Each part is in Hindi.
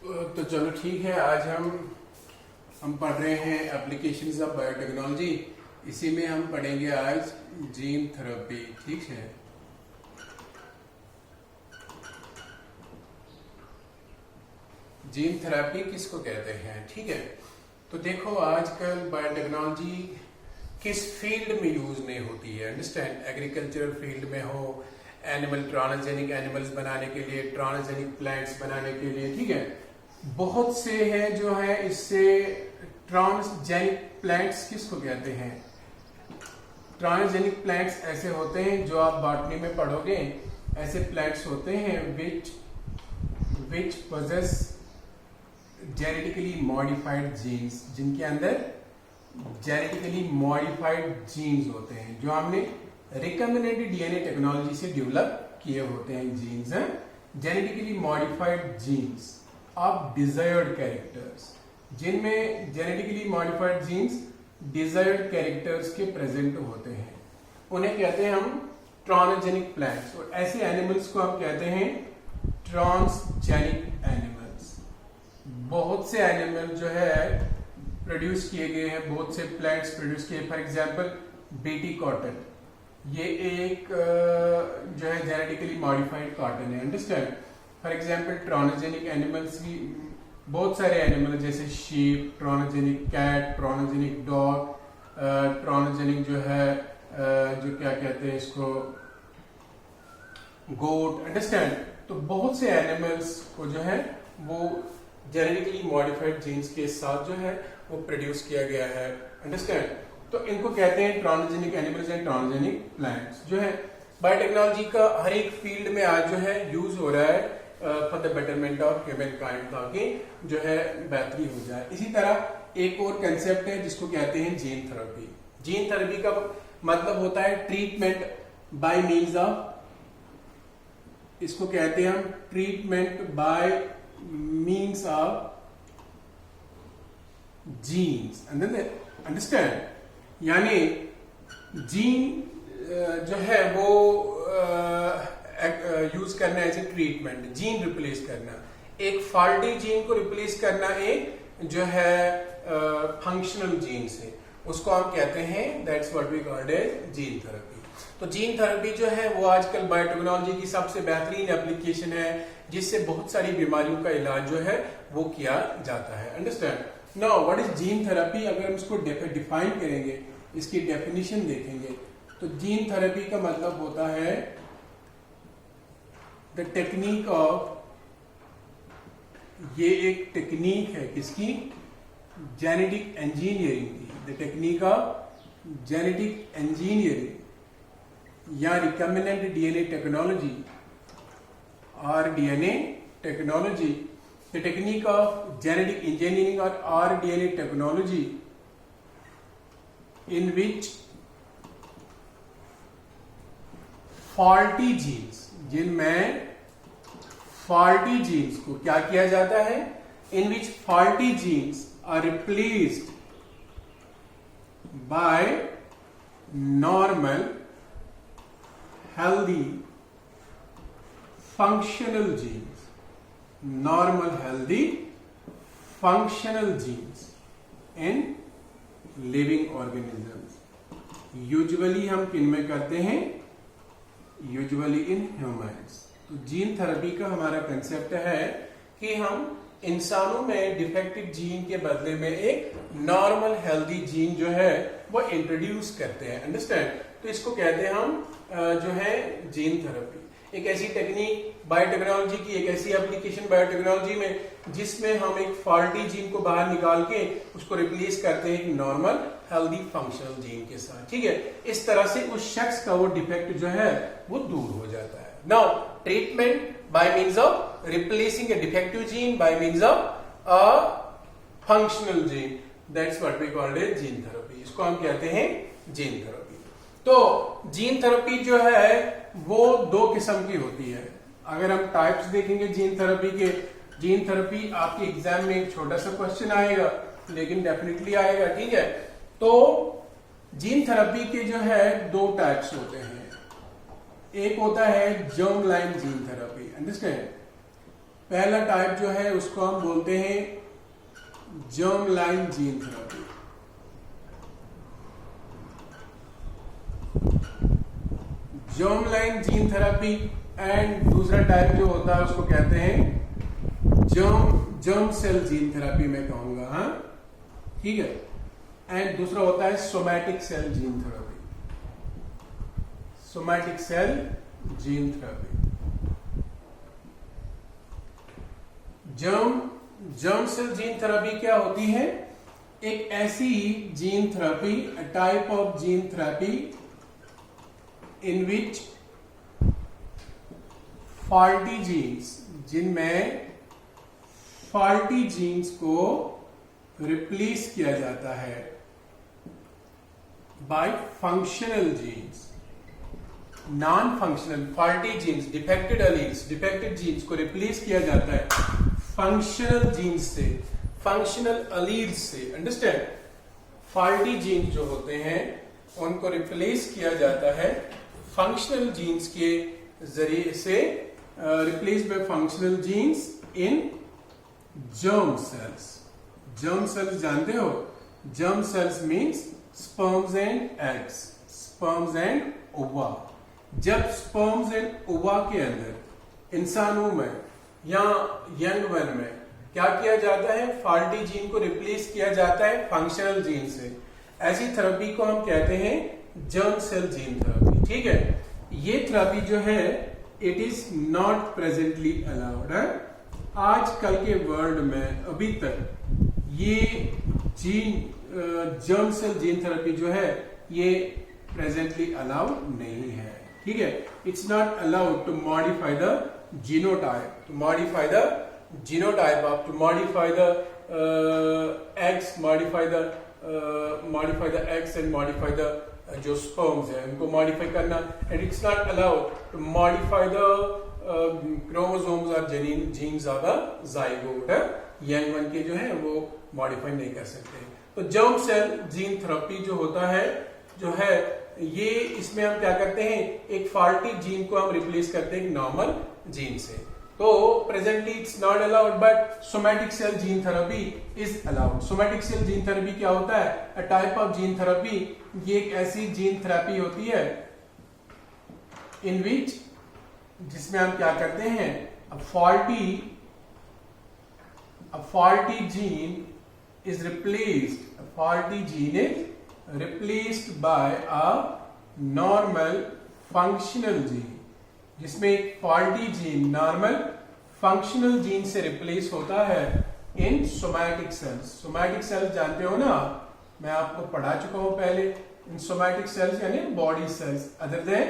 तो चलो ठीक है। आज हम पढ़ रहे हैं एप्लीकेशंस ऑफ बायोटेक्नोलॉजी। इसी में हम पढ़ेंगे आज जीन थेरेपी। ठीक है, जीन थेरेपी किसको कहते हैं? ठीक है, तो देखो आजकल बायोटेक्नोलॉजी किस फील्ड में यूज नहीं होती है। अंडरस्टैंड, एग्रीकल्चरल फील्ड में हो, एनिमल ट्रांसजेनिक एनिमल्स बनाने के लिए, ट्रांसजेनिक प्लांट्स बनाने के लिए। ठीक है, बहुत से हैं जो है इससे ट्रांसजेनिक प्लांट्स किसको कहते हैं? ट्रांसजेनिक प्लांट्स ऐसे होते हैं जो आप बॉटनी में पढ़ोगे, ऐसे प्लांट्स होते हैं which poses genetically modified genes, जिनके अंदर जेनेटिकली मॉडिफाइड जीन्स होते हैं, जो हमने रिकम्बिनेंट डीएनए टेक्नोलॉजी से डेवलप किए होते हैं। जीन्स हैं genetically modified genes of desired characters, जिनमें genetically modified genes desired characters के प्रेजेंट होते हैं, उन्हें कहते हैं हम ट्रांसजेनिक प्लांट्स। और ऐसे एनिमल्स को हम कहते हैं ट्रांसजेनिक एनिमल्स। बहुत से एनिमल जो है प्रोड्यूस किए गए हैं, बहुत से प्लांट्स प्रोड्यूस किए। फॉर एग्जांपल बीटी कॉटन, ये एक जो है जेनेटिकली मॉडिफाइड कॉटन है। Understand, for example transgenic animals की बहुत सारे एनिमल जैसे sheep, transgenic cat, transgenic dog, transgenic जो है जो क्या कहते हैं इसको, गोट। अंडरस्टैंड, तो बहुत से एनिमल्स को जो है वो जेनेटिकली मॉडिफाइड जीन्स के साथ जो है वो प्रोड्यूस किया गया है। अंडरस्टैंड, तो इनको कहते हैं transgenic animals and transgenic plants. जो है बायोटेक्नोलॉजी का हर एक फील्ड में आज जो है यूज हो रहा है for the betterment of human kind, ताकि जो है बेहतरी हो जाए। इसी तरह एक और कंसेप्ट है जिसको कहते हैं जीन थेरेपी। जीन थेरेपी का मतलब होता है ट्रीटमेंट बाय मीन्स ऑफ, इसको कहते हैं हम treatment by means of genes. Understand, यानी जीन जो है वो यूज करना as a treatment, gene replace करना, एक फॉल्टी जीन को रिप्लेस करना एक जो है फंक्शनल जीन से, उसको हम कहते हैं that's what we called as gene therapy. तो जीन थेरेपी जो है वो आजकल बायोटेक्नोलॉजी की सबसे बेहतरीन एप्लीकेशन है, जिससे बहुत सारी बीमारियों का इलाज जो है वो किया जाता है। Understand, now what is gene therapy? अगर हम इसको डिफाइन करेंगे, इसकी डेफिनेशन देखेंगे, तो जीन थेरेपी का मतलब होता है द टेक्निक ऑफ, ये एक टेक्निक है किसकी? जेनेटिक इंजीनियरिंग की। The technique of genetic engineering या रिकम्बिनेंट डीएनए टेक्नोलॉजी और DNA technology, the technique of genetic engineering और rDNA technology in which faulty genes, जिनमें faulty genes को क्या किया जाता है? in which faulty genes are replaced by normal healthy functional genes, normal healthy functional genes in living organisms. Usually हम किन में करते हैं? Usually in humans. तो जीन थेरेपी का हमारा कंसेप्ट है कि हम इंसानों में डिफेक्टिव जीन के बदले में एक नॉर्मल हेल्दी जीन जो है वो इंट्रोड्यूस करते हैं। अंडरस्टैंड, तो इसको कहते हैं हम जो है जीन थेरेपी। एक ऐसी टेक्निक बायोटेक्नोलॉजी की, एक ऐसी एप्लीकेशन बायोटेक्नोलॉजी में जिसमें हम एक फॉल्टी जीन को बाहर निकाल के उसको रिप्लेस करते हैं एक नॉर्मल हेल्दी फंक्शनल जीन के साथ। ठीक है, इस तरह से उस शख्स का वो डिफेक्ट जो है वो दूर हो जाता है। Now treatment by means of replacing a defective gene by means of a functional gene, that's what we called as gene therapy. इसको हम कहते हैं जीन थेरेपी। तो जीन थेरेपी जो है वो दो किस्म की होती है। अगर हम टाइप्स देखेंगे जीन थेरेपी के, जीन थेरेपी आपके एग्जाम में एक छोटा सा क्वेश्चन आएगा, लेकिन डेफिनेटली आएगा। ठीक है, तो जीन थेरेपी के जो है दो टाइप्स होते हैं। एक होता है germ line gene therapy. Understand, पहला टाइप जो है उसको हम बोलते हैं germ line gene therapy. Germ line gene therapy and दूसरा टाइप जो होता है उसको कहते हैं जर्म सेल जीन थेरेपी मैं कहूंगा, हाँ ठीक है। एंड दूसरा होता है somatic cell gene therapy, somatic cell gene therapy. Germ cell gene therapy क्या होती है? एक ऐसी gene therapy, a type of gene therapy in which faulty genes, जिनमें फॉल्टी जीन्स को रिप्लेस किया जाता है by functional genes. Non functional faulty genes, defected alleles, defected genes को रिप्लेस किया जाता है फंक्शनल जीन्स से, फंक्शनल एलील्स से। अंडरस्टैंड? फॉल्टी जीन्स जो होते हैं उनको रिप्लेस किया जाता है फंक्शनल जीन्स के जरिए से, replace by functional genes in germ cells. Germ cells जानते हो? Germ cells means sperms and eggs, sperms and ova. जब स्पर्म्स एंड ओवा के अंदर इंसानों में या यंग वन में क्या किया जाता है? फॉल्टी जीन को रिप्लेस किया जाता है फंक्शनल जीन से। ऐसी थेरेपी को हम कहते हैं जर्म सेल जीन थेरेपी। ठीक है, ये थेरेपी जो है it is not presently allowed है। आजकल के वर्ल्ड में अभी तक ये जर्म सेल जीन थेरेपी जो है ये प्रेजेंटली अलाउड नहीं है। ठीक है, it's not allowed to modify the genotype, to modify the genotype of, to modify the eggs, modify the eggs and modify the जो sperms है उनको modify करना, and it's not allowed to modify the chromosomes or genes of the zygote है, young one के जो है वो modify नहीं कर सकते। तो जर्म सेल जीन थेरेपी जो होता है जो है ये, इसमें हम क्या करते हैं? एक फॉल्टी जीन को हम रिप्लेस करते हैं एक नॉर्मल जीन से। तो presently it's not allowed, but somatic cell gene therapy is allowed. Somatic cell gene therapy क्या होता है? A type of gene therapy, ये एक ऐसी जीन थेरेपी होती है इन विच, जिसमें हम क्या करते हैं? A faulty gene is replaced, a faulty gene is replaced by a normal functional gene, जिसमें एक faulty gene normal functional gene से रिप्लेस होता है in somatic cells. Somatic cells जानते हो ना, मैं आपको पढ़ा चुका हूं पहले। इन सोमैटिक सेल्स यानी body cells other than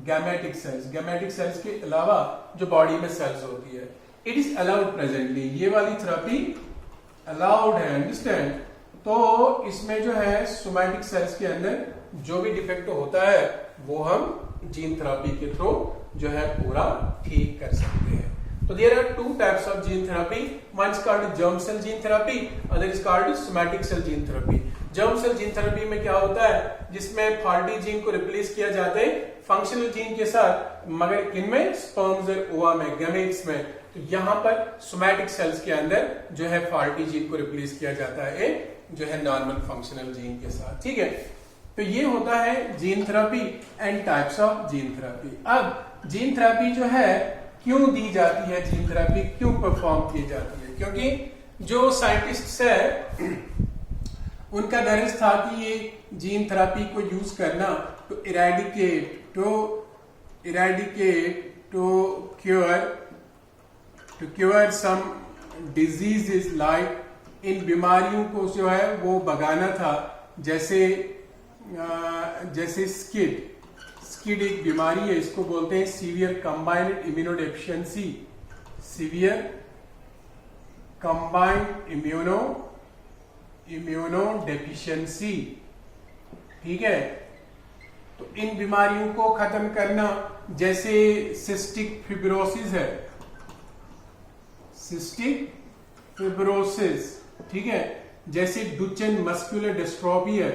gametic cells, gametic cells के अलावा जो बॉडी में सेल्स होती है। इट इज अलाउड प्रेजेंटली, ये वाली थेरेपी अलाउड है। अंडरस्टैंड? तो इसमें जो है सोमैटिक सेल्स के अंदर जो भी डिफेक्ट होता है वो हम जीन थेरेपी के थ्रू जो है पूरा ठीक कर सकते हैं। तो there are two types of gene therapy, one is called germ cell gene therapy, other is called somatic cell gene therapy. Germ cell gene therapy में क्या होता है? जिसमें फॉल्टी जीन को रिप्लेस किया जाता है फंक्शनल जीन के साथ, मगर किनमें? स्पर्म्स और ओवा में, गैमेट्स में। तो यहां पर सोमैटिक सेल्स के अंदर जो है फॉल्टी जीन को रिप्लेस किया जाता है जो है नॉर्मल फंक्शनल जीन के साथ। ठीक है, तो ये होता है gene therapy and types of gene therapy. अब जीन थेरेपी जो है क्यों दी जाती है, जीन थेरेपी क्यों परफॉर्म की जाती है? क्योंकि जो साइंटिस्ट है उनका गर्ज था कि ये जीन थेरेपी को यूज करना to eradicate to cure some diseases, like इन बीमारियों को जो है वो भगाना था। जैसे स्किड एक बीमारी है, इसको बोलते हैं severe combined immunodeficiency, severe combined immunodeficiency. ठीक है, तो इन बीमारियों को खत्म करना, जैसे सिस्टिक फिब्रोसिस है, सिस्टिक फिब्रोसिस, ठीक है, जैसे डुचेन मस्कुलर डिस्ट्रॉफी है,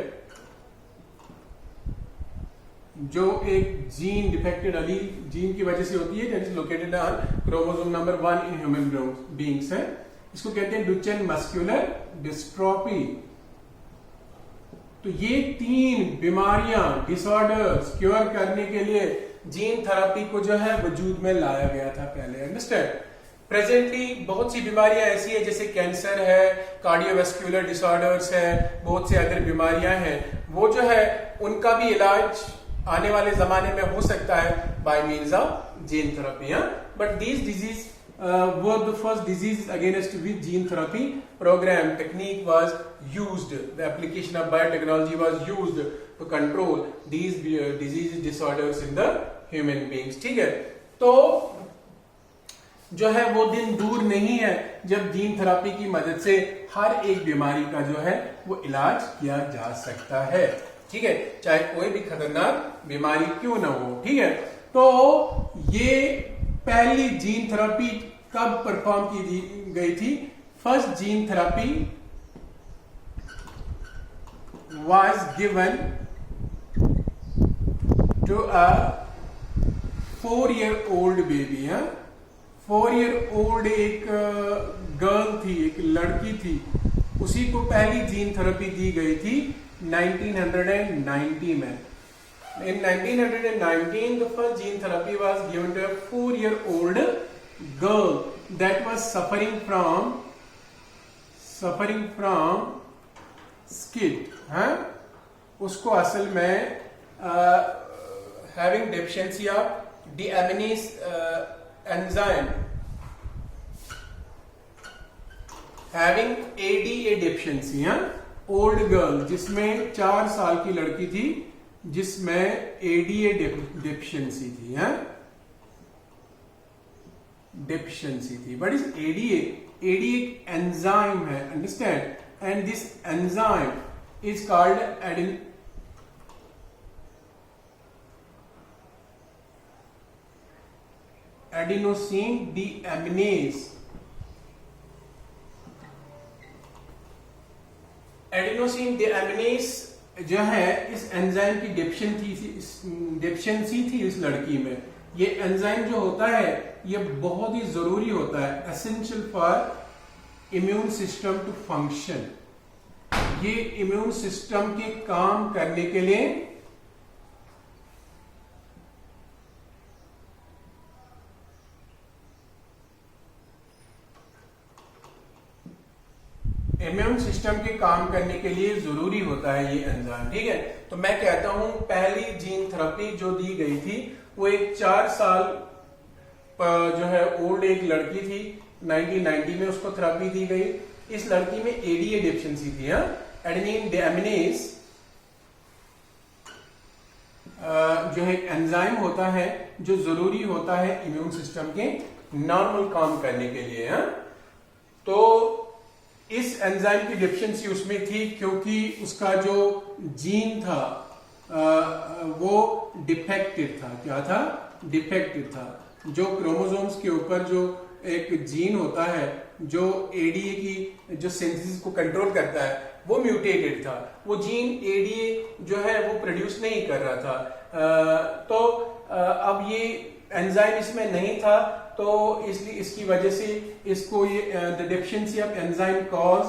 जो एक जीन डिफेक्टेड अलील जीन की वजह से होती है, that is located on chromosome number 1 in human beings है, इसको कहते हैं डुचेन मस्कुलर डिस्ट्रॉफी। तो ये 3 बीमारियां डिसऑर्डर्स क्योर करने के लिए जीन थेरेपी को जो है वजूद में लाया गया था पहले। अंडरस्टैंड? प्रेजेंटली बहुत सी बीमारियां ऐसी है जैसे कैंसर है, कार्डियोवैस्कुलर डिसऑर्डर्स है, बहुत से अदर बीमारियां हैं, वो जो है उनका भी इलाज आने वाले जमाने में हो सकता है bye means of gene therapy. But these disease were the first disease against which gene therapy program technique was used. The application of biotechnology was used to control these disease disorders in the human beings. ठीक है, तो जो है वो दिन दूर नहीं है जब जीन थेरेपी की मदद से हर एक बीमारी का जो है वो इलाज किया जा सकता है। ठीक है, चाहे कोई भी खतरनाक बीमारी क्यों ना हो। ठीक है, तो ये पहली जीन थेरेपी कब परफॉर्म की गई थी? First gene therapy was given to a 4-year-old baby. 4-year-old एक गर्ल थी, एक लड़की थी, उसी को पहली जीन थेरेपी दी गई थी 1990 में। In 1919, the first gene therapy was given to a 4-year-old girl that was suffering from SCID। उसको असल में having deficiency of deaminase enzyme, having ADA deficiency। Old girl जिसमें 4 साल की लड़की थी जिसमें एडीए डेफिशिएंसी थी। डेफिशिएंसी थी। What is ADA? एडीए एक एंजाइम है, understand, and this enzyme is called adenosine deaminase. Adenosine deaminase जो है इस एंजाइम की डेफिशिएंसी थी इस लड़की में। ये एंजाइम जो होता है ये बहुत ही जरूरी होता है, essential for immune system to function. ये इम्यून सिस्टम के काम करने के लिए इम्यून सिस्टम के काम करने के लिए जरूरी होता है ये एंजाइम। ठीक है, तो मैं कहता हूं पहली जीन थेरेपी जो दी गई थी वो एक 4 साल जो है ओल्ड एक लड़की थी, 1990 में उसको थेरेपी दी गई। इस लड़की में एडीए डेफिशिएंसी थी। एडेनिन डेअमिनेज जो है एंजाइम होता है जो जरूरी होता है इम्यून सिस्टम के नॉर्मल काम करने के लिए। तो इस एंजाइम की डेफिशिएंसी उसमें थी क्योंकि उसका जो जीन था वो डिफेक्टेड था। क्या था? डिफेक्टेड था। जो क्रोमोसोम्स के ऊपर जो एक जीन होता है जो एडीए की जो सिंथेसिस को कंट्रोल करता है वो म्यूटेटेड था। वो जीन एडीए जो है वो प्रोड्यूस नहीं कर रहा था। तो अब ये एंजाइम इसमें नहीं था, तो इसलिए इसकी वजह से इसको ये the deficiency of enzyme cause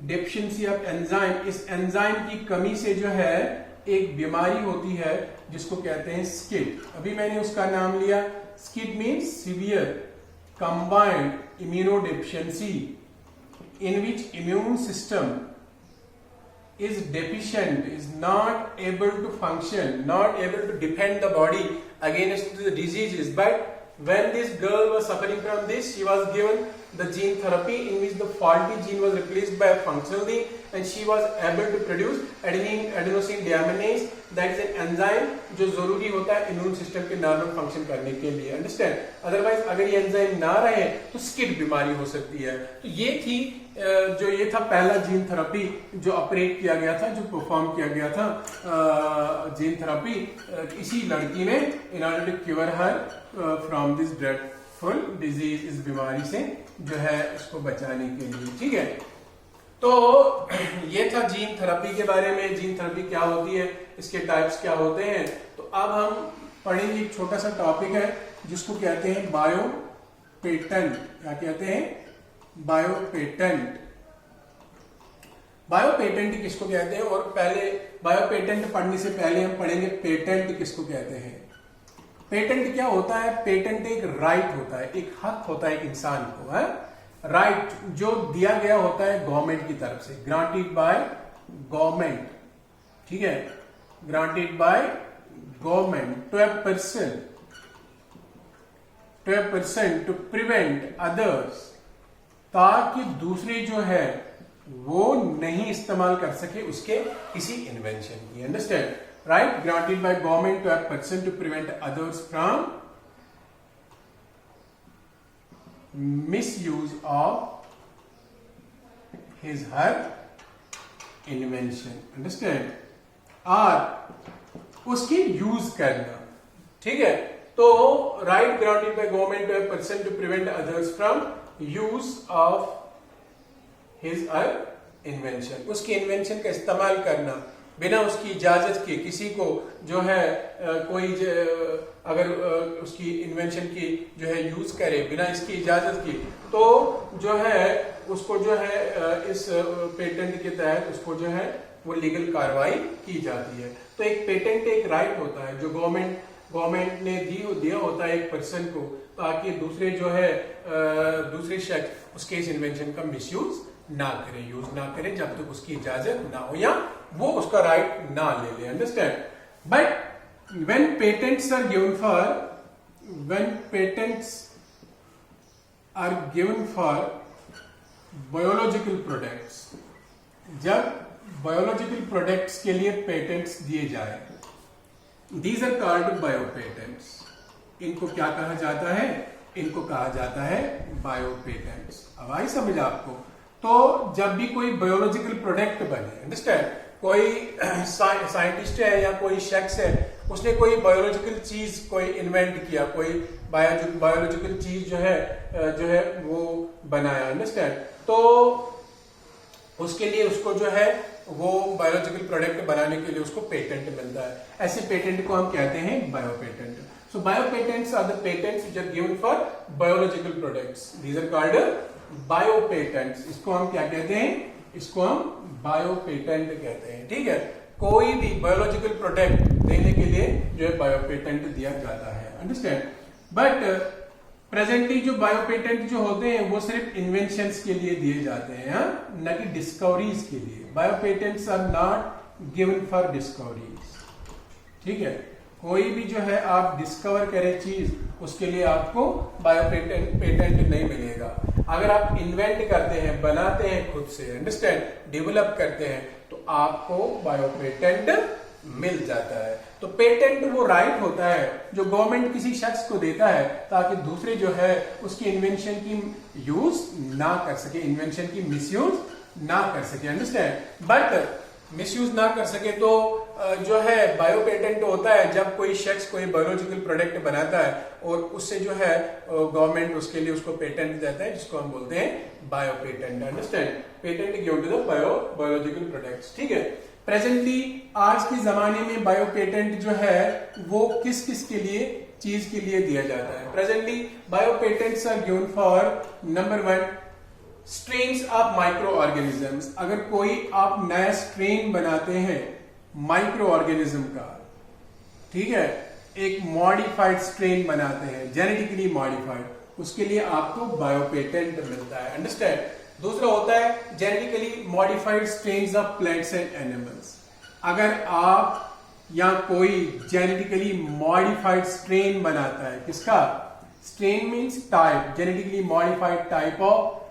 deficiency of enzyme, इस एंजाइम की कमी से जो है एक बीमारी होती है जिसको कहते हैं स्किड। अभी मैंने उसका नाम लिया, skid means severe combined immunodeficiency in which immune system is deficient, is not able to function, not able to defend the body against the diseases. But when this girl was suffering from this, she was given the gene therapy in which the faulty gene was replaced by a functional gene, and she was able to produce adenosine deaminase, that is an enzyme जो जरूरी होता है इम्यून सिस्टम के नॉर्मल फंक्शन करने के लिए। अंडरस्टैंड? अदरवाइज अगर ये एंजाइम ना रहे तो स्किड बीमारी हो सकती है। तो ये थी जो ये था पहला जीन थेरेपी जो ऑपरेट किया गया था, जो परफॉर्म किया गया था जीन थेरेपी इसी लड़की ने in order to cure her from this dreadful disease, इस बीमारी से जो है इसको बचाने के लिए। ठीक है, तो ये था जीन थेरेपी के बारे में। जीन थेरेपी क्या होती है, इसके टाइप्स क्या होते हैं। तो अब हम पढ़ेंगे, एक छोटा सा टॉपिक है जिसको कहते हैं बायो पेटेंट। क्या कहते हैं? Bio patent. बायो पेटेंट किसको कहते हैं, और पहले बायो पेटेंट पढ़ने से पहले हम पढ़ेंगे पेटेंट किसको कहते हैं। पेटेंट क्या होता है? पेटेंट एक राइट होता है, एक हक होता है एक इंसान को, है राइट, जो दिया गया होता है गवर्नमेंट की तरफ से, ग्रांटेड बाय गवर्नमेंट, ठीक है, granted by government to a person to prevent others, ताकि दूसरे जो है वो नहीं इस्तेमाल कर सके उसके किसी इन्वेंशन की। Understand? Right, granted by government to a person to prevent others from misuse of his her invention, understand, और उसकी यूज करना, ठीक है। तो right granted by government to a person to prevent others from use of his her invention, उसकी इन्वेंशन का इस्तेमाल करना बिना उसकी इजाजत के। किसी को जो है अगर उसकी इन्वेंशन की जो है यूज करे बिना इसकी इजाजत की, तो जो है उसको जो है इस पेटेंट के तहत उसको जो है वो लीगल कार्रवाई की जाती है। तो एक पेटेंट एक राइट होता है जो गवर्नमेंट ने दिया होता है एक पर्सन को, ताकि दूसरे जो है दूसरे शख्स उसके इस इन्वेंशन का मिसयूज ना करे, यूज ना करे, जब तक उसकी इजाजत ना हो या वो उसका राइट ना ले ले। Understand? But when patents are given for biological products, जब बायोलॉजिकल प्रोडक्ट्स के लिए पेटेंट्स दिए जाए, these are called bio patents। इनको क्या कहा जाता है? इनको कहा जाता है बायो पेटेंट्स। अब आई समझ आपको? तो जब भी कोई बायोलॉजिकल प्रोडक्ट बने, अंडरस्टैंड, कोई साइंटिस्ट है या कोई शख्स है, उसने कोई बायोलॉजिकल चीज कोई इन्वेंट किया, कोई बायोलॉजिकल चीज जो है वो बनाया, अंडरस्टैंड, तो उसके लिए उसको जो है वो बायोलॉजिकल प्रोडक्ट बनाने के लिए उसको पेटेंट मिलता है। ऐसे पेटेंट को हम कहते हैं bio patent. So bio patents are the patents which are given for biological products, these are called bio patents. इसको हम क्या कहते हैं? इसको हम बायो पेटेंट कहते हैं, ठीक है। कोई भी बायोलॉजिकल प्रोडक्ट देने के लिए जो है बायो पेटेंट दिया जाता है, अंडरस्टैंड। बट प्रेजेंटली जो बायो पेटेंट जो होते हैं वो सिर्फ इन्वेंशंस के लिए दिए जाते हैं, न कि डिस्कवरीज के लिए। Bio patents are not given for discoveries, ठीक है। कोई भी जो है आप डिस्कवर करें चीज, उसके लिए आपको बायो पेटेंट नहीं मिलेगा। अगर आप इन्वेंट करते हैं, बनाते हैं खुद से, अंडरस्टैंड, डेवलप करते हैं, तो आपको बायो पेटेंट मिल जाता है। तो पेटेंट वो राइट होता है जो गवर्नमेंट किसी शख्स को देता है, ताकि दूसरे जो है उसकी इन्वेंशन की यूज ना कर सके, इन्वेंशन की मिसयूज ना कर सके, अंडरस्टैंड। बट मिसयूज ना कर सके तो जो है बायो पेटेंट होता है जब कोई शख्स कोई बायोलॉजिकल प्रोडक्ट बनाता है और उससे जो है गवर्नमेंट उसके लिए उसको पेटेंट देता है, जिसको हम बोलते हैं bio patent, understand. Patent given to the biological products, ठीक है। प्रेजेंटली आज के जमाने में बायो पेटेंट जो है वो किस किस के लिए चीज के लिए दिया जाता है? Presently bio patents are given for number 1 strains of micro organisms. अगर कोई आप नया स्ट्रेन बनाते हैं माइक्रो ऑर्गेनिज्म का, ठीक है, एक मॉडिफाइड स्ट्रेन बनाते हैं, जेनेटिकली मॉडिफाइड, उसके लिए आपको बायो पेटेंट मिलता है, अंडरस्टैंड। दूसरा होता है genetically modified strains of plants and animals. अगर आप या कोई जेनेटिकली मॉडिफाइड स्ट्रेन बनाता है, किसका? Strain means type, genetically modified type of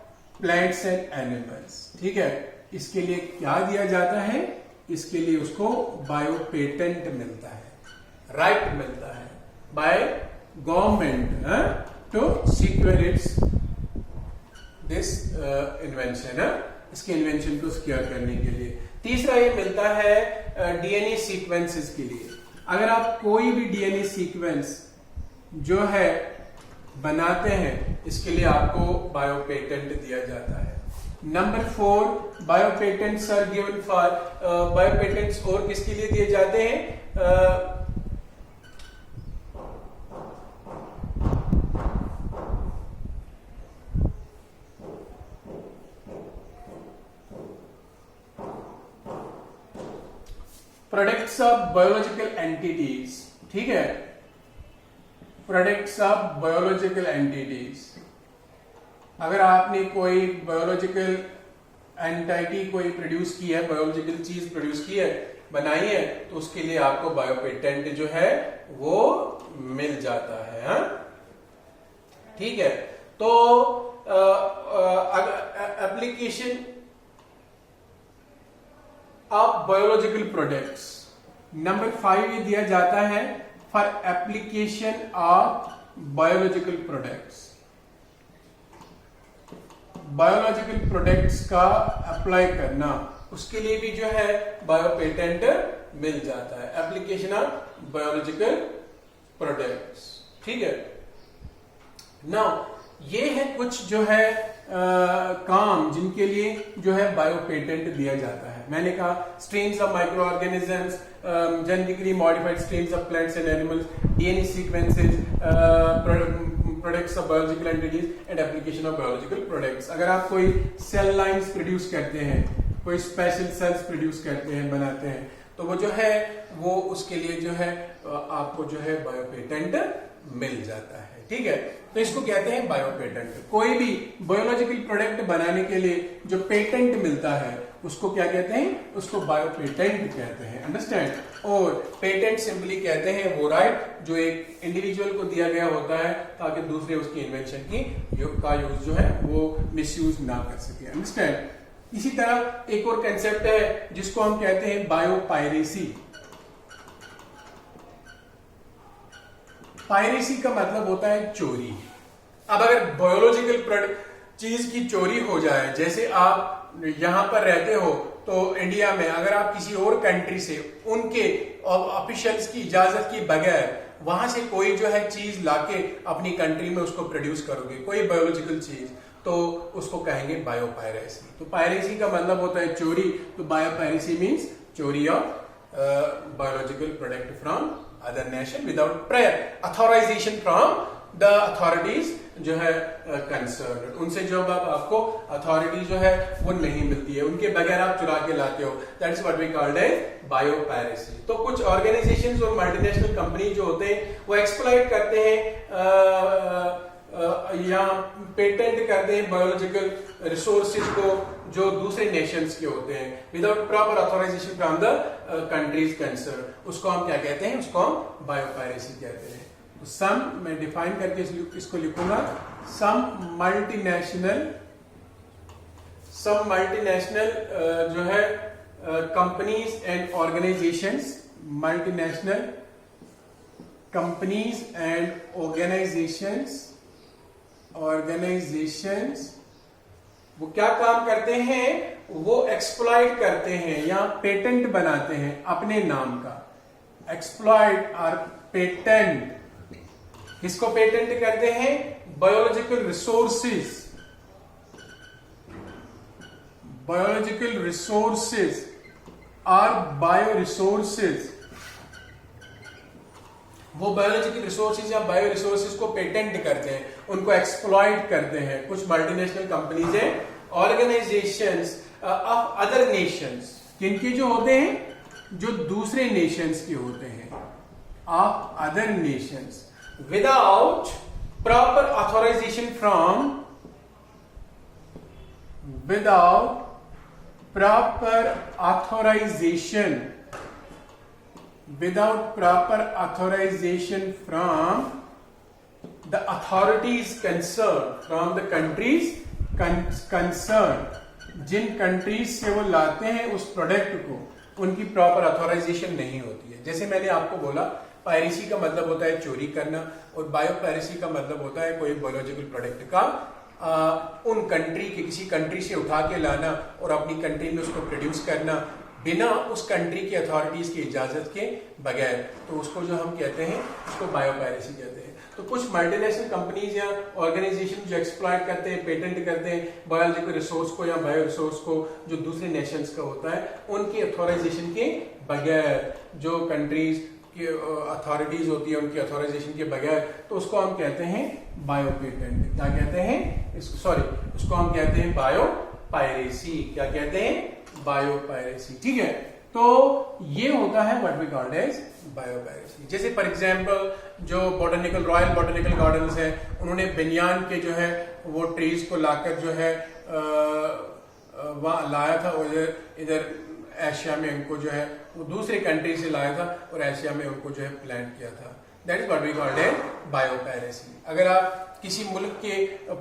plants and animals, ठीक है। इसके लिए क्या दिया जाता है? इसके लिए उसको बायो पेटेंट मिलता है, राइट मिलता है by government to secure its this invention, इसके इन्वेंशन को सिक्योर करने के लिए। तीसरा ये मिलता है डीएनए सीक्वेंसेस के लिए। अगर आप कोई भी डीएनए सीक्वेंस जो है बनाते हैं, इसके लिए आपको बायो पेटेंट दिया जाता है। Number 4, bio patents are given for, bio patents और किसके लिए दिए जाते हैं? प्रोडक्ट्स ऑफ बायोलॉजिकल एंटिटीज, ठीक है, प्रोडक्ट्स ऑफ बायोलॉजिकल एंटिटीज। अगर आपने कोई बायोलॉजिकल एंटिटी कोई प्रोड्यूस की है, बायोलॉजिकल चीज प्रोड्यूस की है, बनाई है, तो उसके लिए आपको बायो पेटेंट जो है वो मिल जाता है, हा? ठीक है। तो application of biological products, number 5 ये दिया जाता है for application of biological products. Biological products का अप्लाई करना, उसके लिए भी जो है बायो पेटेंट मिल जाता है, एप्लीकेशन ऑफ बायोलॉजिकल प्रोडक्ट्स, ठीक है। नाउ ये है कुछ जो है काम जिनके लिए जो है बायो पेटेंट दिया जाता है। मैंने कहा strains of micro organisms, genetically modified strains of plants and animals, DNA sequences, products of biological entities and application of biological products. अगर आप कोई सेल लाइंस प्रोड्यूस करते हैं, कोई स्पेशल सेल्स प्रोड्यूस करते हैं, बनाते हैं, तो वो जो है वो उसके लिए जो है आपको जो है बायो पेटेंट मिल जाता है, ठीक है। तो इसको कहते हैं बायो पेटेंट। कोई भी बायोलॉजिकल प्रोडक्ट बनाने के लिए जो पेटेंट मिलता है उसको क्या कहते हैं? उसको बायो पेटेंट कहते हैं, अंडरस्टैंड। और पेटेंट सिंपली कहते हैं वो राइट जो एक इंडिविजुअल को दिया गया होता है ताकि दूसरे उसकी इन्वेंशन की का यूज जो है वो मिसयूज ना कर सके, अंडरस्टैंड। इसी तरह एक और कंसेप्ट है जिसको हम कहते हैं बायो पायरेसी। पायरेसी का मतलब होता है चोरी। अब अगर बायोलॉजिकल चीज की चोरी हो जाए, जैसे आप यहां पर रहते हो तो इंडिया में अगर आप किसी और कंट्री से उनके ऑफिशियल्स की इजाजत के बगैर वहां से कोई जो है चीज लाके अपनी कंट्री में उसको प्रोड्यूस करोगे, कोई बायोलॉजिकल चीज, तो उसको कहेंगे बायो पायरेसी। तो पायरेसी का मतलब होता है चोरी, तो बायो पायरेसी मीन्स चोरी of biological product from other nation without prior authorisation from the authorities जो है कंसर्न। उनसे जो आपको अथॉरिटी जो है वो नहीं मिलती है, उनके बगैर आप चुरा के लाते हो, that is what we called as bio piracy. तो कुछ ऑर्गेनाइजेशंस और मल्टीनेशनल कंपनी जो होते हैं वो एक्सप्लॉइट करते हैं या पेटेंट करते हैं बायोलॉजिकल रिसोर्सेज को जो दूसरे नेशंस के होते हैं without proper authorisation from the countries concern. उसको हम क्या कहते हैं? उसको हम बायो पायरेसी कहते हैं। तो सम मैं डिफाइन करके इसको लिखूंगा, सम मल्टीनेशनल जो है companies and organisations, multinational companies and organisations वो क्या काम करते हैं? वो एक्सप्लॉइट करते हैं या पेटेंट बनाते हैं अपने नाम का। एक्सप्लॉइट और पेटेंट, किसको पेटेंट करते हैं? बायोलॉजिकल रिसोर्सेज, बायोलॉजिकल रिसोर्सेज और बायो रिसोर्सेज। वो बायोलॉजिकल रिसोर्सेज या बायो रिसोर्सेज को पेटेंट करते हैं, उनको एक्सप्लॉइट करते हैं। कुछ मल्टीनेशनल कंपनीज हैं, ऑर्गेनाइजेशंस ऑफ अदर नेशंस, किनके जो होते हैं? जो दूसरे नेशंस के होते हैं, of other nations, without proper authorisation from, without proper authorisation, without proper authorization from the authorities concerned, from the countries concerned, जिन कंट्रीज से वो लाते हैं उस प्रोडक्ट को, उनकी प्रॉपर अथॉराइजेशन नहीं होती है। जैसे मैंने आपको बोला, पायरेसी का मतलब होता है चोरी करना, और बायो पायरेसी का मतलब होता है कोई बायोलॉजिकल प्रोडक्ट का उन कंट्री के किसी कंट्री से उठा के लाना और अपनी कंट्री में उसको प्रोड्यूस करना बिना उस कंट्री की अथॉरिटीज की इजाजत के बगैर, तो उसको जो हम कहते हैं उसको बायोपायरेसी कहते हैं। तो कुछ मल्टीनेशनल कंपनीज या ऑर्गेनाइजेशन जो एक्सप्लॉइट करते हैं, पेटेंट करते हैं बायोलॉजिकल रिसोर्स को या बायो रिसोर्स को जो दूसरे नेशंस का होता है, उनकी अथॉराइजेशन के बगैर, जो कंट्रीज की अथॉरिटीज होती है उनकी अथॉराइजेशन के बगैर, तो उसको हम कहते हैं बायो पेटेंट। क्या कहते हैं इसको? सॉरी, उसको हम कहते हैं बायो पायरेसी। क्या कहते हैं? बायोपायरेसी। ठीक है, तो ये होता है what we called as biopiracy. जैसे फॉर एग्जांपल जो रॉयल बॉटनिकल गार्डन्स है, उन्होंने बनियान के जो है वो ट्रीज को लाकर जो है वहां लाया था, और इधर एशिया में उनको जो है वो दूसरे कंट्री से लाया था और एशिया में उनको जो है प्लांट किया था। That is what we called as biopiracy. अगर आप किसी मुल्क के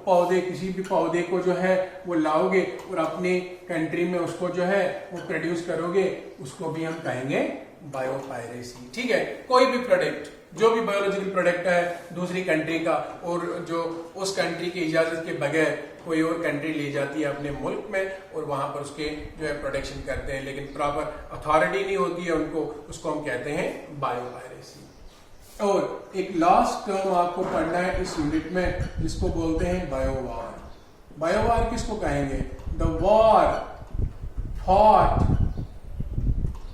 पौधे, किसी भी पौधे को जो है वो लाओगे और अपने कंट्री में उसको जो है वो प्रोड्यूस करोगे, उसको भी हम कहेंगे बायोपायरेसी। ठीक है, कोई भी प्रोडक्ट, जो भी बायोलॉजिकल प्रोडक्ट है दूसरी कंट्री का, और जो उस कंट्री की इजाजत के बगैर कोई और कंट्री ले जाती है अपने मुल्क में और वहां पर उसके जो है प्रोडक्शन करते हैं, लेकिन प्रॉपर अथॉरिटी नहीं होती है उनको, उसको हम कहते हैं बायोपायरेसी। और एक लास्ट टर्म आपको पढ़ना है इस यूनिट में, जिसको बोलते हैं बायोवार। बायोवार किसको कहेंगे? The war fought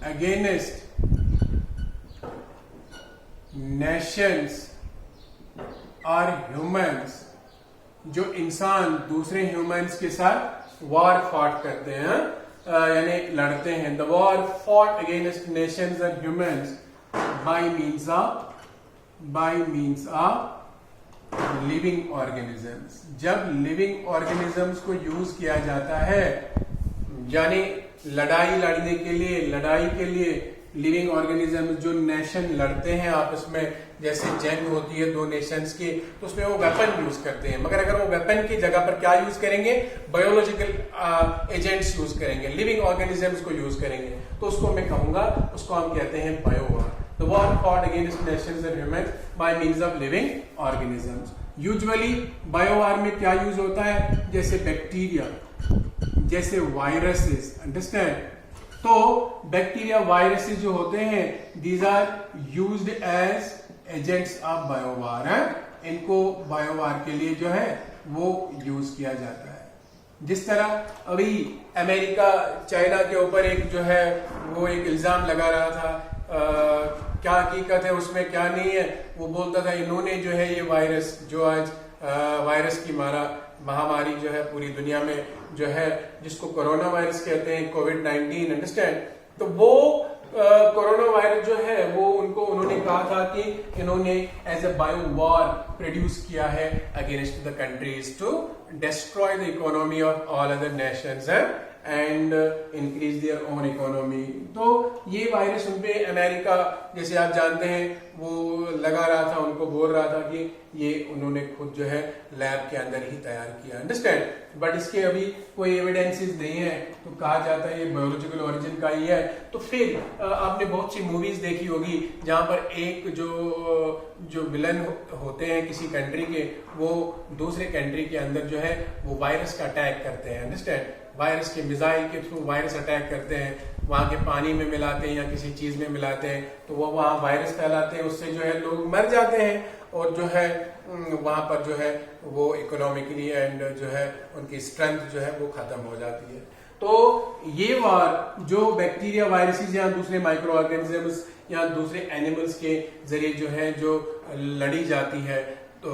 against nations और ह्यूमंस, जो इंसान दूसरे ह्यूमंस के साथ वॉर फॉट करते हैं, यानी लड़ते हैं। The war fought against nations और humans by means of living organisms. जब लिविंग ऑर्गेनिजम्स को यूज किया जाता है, यानी लड़ाई के लिए लिविंग ऑर्गेनिजम्स, जो नेशन लड़ते हैं आपस में, जैसे जंग होती है दो नेशंस की, तो उसमें वो वेपन यूज करते हैं। मगर अगर वो वेपन की जगह पर क्या यूज करेंगे? बायोलॉजिकल एजेंट्स यूज करेंगे, लिविंग ऑर्गेनिजम्स को यूज करेंगे, तो उसको मैं कहूंगा, उसको हम कहते हैं बायोवार। The war fought against nations and humans by means of living organisms. Usually बायोवार में क्या यूज होता है? जैसे बैक्टीरिया, जैसे वायरसेस, अंडरस्टैंड? तो बैक्टीरिया, वायरसेस जो होते हैं, these are used as agents of बायोवार है। इनको बायोवार के लिए जो है वो यूज किया जाता है। जिस तरह अभी अमेरिका चाइना के ऊपर एक जो है वो एक इल्जाम लगा रहा था, क्या हकीकत है उसमें क्या नहीं है, वो बोलता था इन्होंने जो है ये वायरस, जो आज वायरस की महामारी जो है पूरी दुनिया में जो है, जिसको कोरोना वायरस कहते हैं, कोविड-19, अंडरस्टैंड? तो वो कोरोना वायरस जो है वो उन्होंने कहा था कि इन्होंने as a bio war produce किया है against the countries to destroy the economy of all other nations and increase their own economy. तो ये वायरस उनपे अमेरिका, जैसे आप जानते हैं, वो लगा रहा था, उनको बोल रहा था कि ये उन्होंने खुद जो है लैब के अंदर ही तैयार किया, अंडरस्टैंड? बट इसके अभी कोई एविडेंसेस नहीं है, तो कहा जाता है ये बायोलॉजिकल ओरिजिन का ही है। तो फिर आपने बहुत सी मूवीज देखी होगी जहां पर एक जो विलन होते हैं किसी कंट्री के, वो दूसरे कंट्री के अंदर जो है वो वायरस का अटैक करते हैं, अंडरस्टैंड? वायरस के मिसाइल के थ्रू वायरस अटैक करते हैं, वहां के पानी में मिलाते हैं या किसी चीज में मिलाते हैं, तो वो वहां वायरस फैलाते हैं, उससे जो है लोग मर जाते हैं, और जो है वहां पर जो है वो इकोनॉमिकली एंड जो है उनकी स्ट्रेंथ जो है वो खत्म हो जाती है। तो ये वार जो बैक्टीरिया, वायरसेस या दूसरे माइक्रो ऑर्गेनिजम्स या दूसरे एनिमल्स के जरिए जो है जो लड़ी जाती है, तो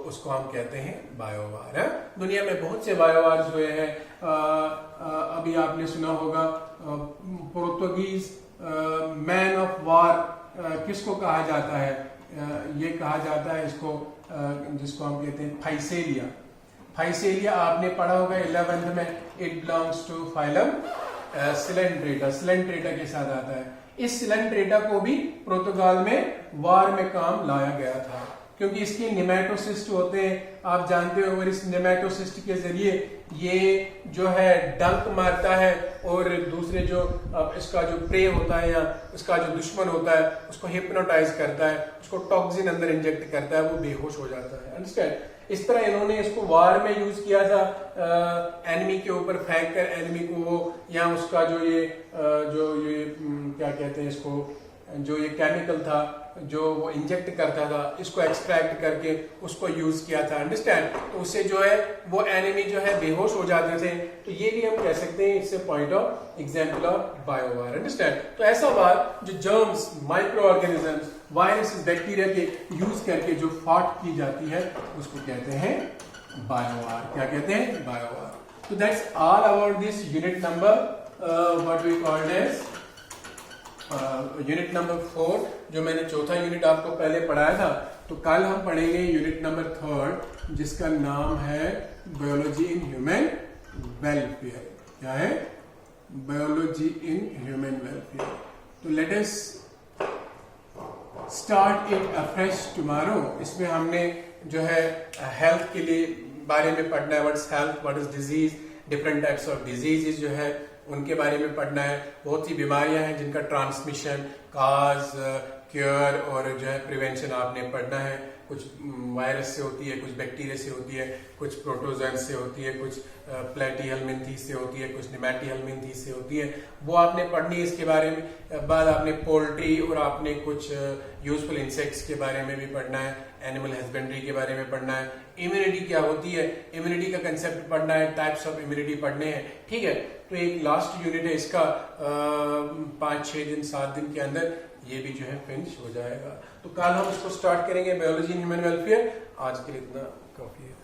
उसको हम कहते हैं बायोवार है। दुनिया में बहुत से बायोवार हुए हैं। अभी आपने सुना होगा पुर्तगालीज मैन ऑफ वार किसको कहा जाता है? ये कहा जाता है इसको, जिसको हम कहते हैं फाइसेलिया। फाइसेलिया आपने पढ़ा होगा 11th में, it belongs to phylum coelenterata के साथ आता है। इस सिलेंट्रेटा को भी पुर्तगाल में वार में काम लाया गया था, क्योंकि इसके निमेटोसिस्ट होते हैं, आप जानते हो, और इस निमेटोसिस्ट के जरिए ये जो है डंक मारता है, और दूसरे जो इसका जो प्रे होता है या इसका जो दुश्मन होता है उसको हिप्नोटाइज करता है, उसको टॉक्सिन अंदर इंजेक्ट करता है, वो बेहोश हो जाता है, अंडरस्टैंड? इस तरह इन्होंने इसको वार में यूज किया था, एनिमी के ऊपर फेंक कर एनिमी को वो, या उसका जो ये क्या कहते हैं इसको, जो ये केमिकल था जो वो इंजेक्ट करता था, इसको एक्सट्रैक्ट करके उसको यूज किया था, अंडरस्टैंड। तो उससे जो है वो एनिमी जो है बेहोश हो जाते थे। तो ये भी हम कह सकते हैं इससे point of example of biowar, understand. तो ऐसा वार जो germs, micro organisms, viruses, bacteria के यूज करके जो फाट की जाती है उसको कहते हैं बायोवार। क्या कहते हैं? बायोवार। तो that's all about this unit number what we called as unit number 4, जो मैंने चौथा यूनिट आपको पहले पढ़ाया था। तो कल हम पढ़ेंगे यूनिट नंबर 3 जिसका नाम है बायोलॉजी इन ह्यूमन वेलफेयर। क्या है? Biology in human welfare. तो let us start it afresh tomorrow. इसमें हमने जो है हेल्थ के लिए बारे में पढ़ना है, what is health, what is disease, different types of diseases जो है उनके बारे में पढ़ना है। बहुत सी बीमारियां हैं जिनका ट्रांसमिशन, काज, क्योर और जो है प्रिवेंशन आपने पढ़ना है। कुछ वायरस से होती है, कुछ बैक्टीरिया से होती है, कुछ प्रोटोजोन से होती है, कुछ प्लेटीहेल्मिन्थेस से होती है, कुछ निमेटीहेल्मिन्थेस से होती है, वो आपने पढ़नी है। इसके बारे में बाद आपने पोल्ट्री और आपने कुछ यूजफुल इंसेक्ट्स के बारे में भी पढ़ना है, एनिमल हस्बेंड्री के बारे में पढ़ना है, इम्यूनिटी क्या होती है, इम्यूनिटी का कंसेप्ट पढ़ना है, टाइप्स ऑफ इम्यूनिटी पढ़ने हैं, ठीक है। तो एक लास्ट यूनिट है इसका 5-6 दिन 7 दिन के अंदर ये भी जो है फिनिश हो जाएगा। तो कल हम इसको स्टार्ट करेंगे, बायोलॉजी इन ह्यूमन वेलफेयर। आज के लिए इतना काफी है।